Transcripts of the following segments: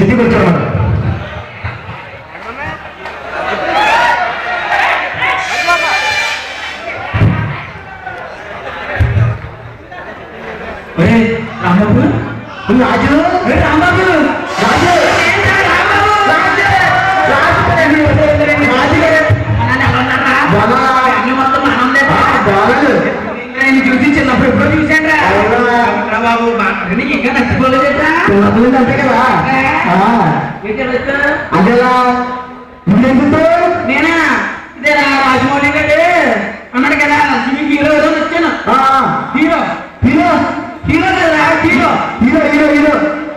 సిటీకి వచ్చాడు. రాంబాబు రాజు రాంబాబు రాజు చూసి చిన్నప్పుడు ఎప్పుడో చూసాను రా బాబు. ఇంకా నచ్చిపోలేదా అంతే కదా. అదేలా నేనా ఇదేరా రాజమౌళి గారు అన్నాడు కదా హీరో ఏదో వచ్చాను. హీరో హీరో హీరో కదా hero hero hero hero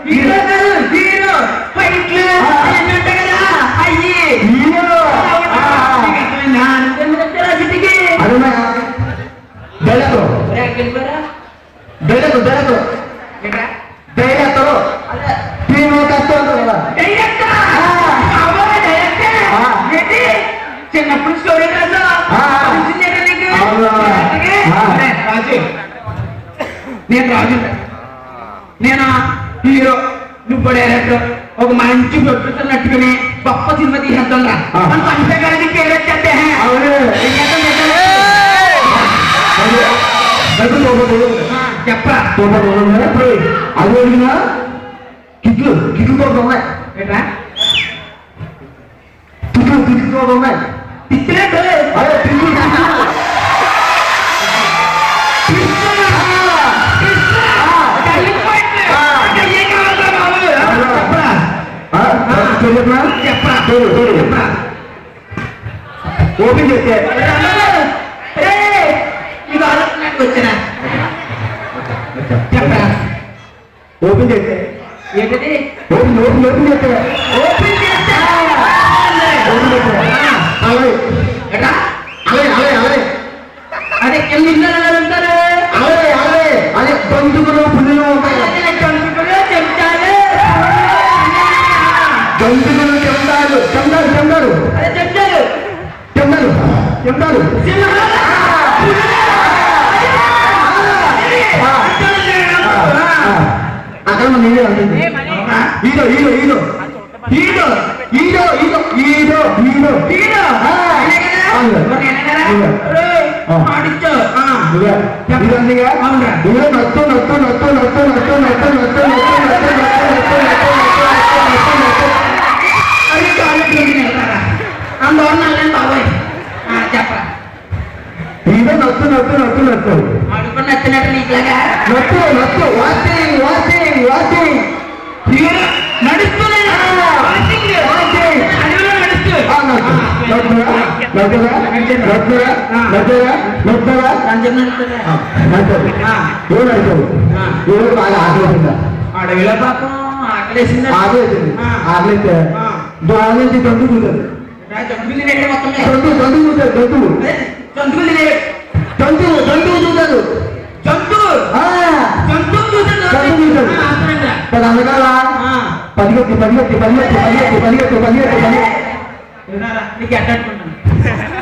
hero కాదు హీరో ఫైట్లు అంటే కదా అయ్యి హీరో సిటీకి డైరెక్టర్ డైరెక్టర్ డైరెక్టర్ డైరెక్టర్ చిన్నప్పుడు స్టోరీ రాజు నేను రాజు నేను హీరో నువ్వు డైరెక్టర్ ఒక మంచి ప్రొడ్యూసర్ నట్టుకుని గొప్ప సినిమా తీసేస్తాను రా పంచగారికి పేరు వచ్చేస్తే చెప్పరా అది అడిగినా కిట్లు కిట్లు తోట ఉన్నాయి ఏట్రా కిట్లు కిట్లు తోట ఉన్నాయి తిట్టినట్టు అదే కిట్లు చెప్పరా ఓపెన్ చేస్తే ఇది ఆలోచనకు వచ్చినా చెప్పరా ఓపెన్ చేస్తే ఏంటది ఓపెన్ ఓపెన్ ఓపెన్ చేస్తే ఓపెన్ చేస్తే అలాగే అలాగే అలాగే అలాగే అదే ఎన్ని ఉంటారు అలాగే అలాగే అదే బంధువులు పుల్లులు ఉంటాయి. జంతువులు చెందాలు చెందాలు చెందాలు చెందాలు చెందాలు చెందాలు అక్కడ నేనే అంటుంది hero hero hero hero hero hero hero hero hero నత్తు నత్తు నత్తు నత్తు నత్తు నత్తు నత్తు అందువల్ల బాబాయ్ చెప్పరా హీరో నత్తు నత్తు నత్తు నత్తు నచ్చినట్టు నీకులాగా నత్తు నత్తు వాచింగ్ వాచింగ్ వాచింగ్ హీరో నడుస్తుంది అడవిలో పాపం ఆకలేసింది ఆకలేసింది ఆకలిస్తే దోమ నుంచి జంతు చూస్తుంది జంతువు జంతువు చూస్తారు జంతువు జంతువు జంతువు చూస్తారు జంతువు జంతువు చూస్తారు అందుకల పరిగెత్తి పరిగెత్తి పరిగెత్తి పరిగెత్తి పరిగెత్తి పరిగెత్తి పరిగెత్తి నీకు ఎట్టాడుకుంటాను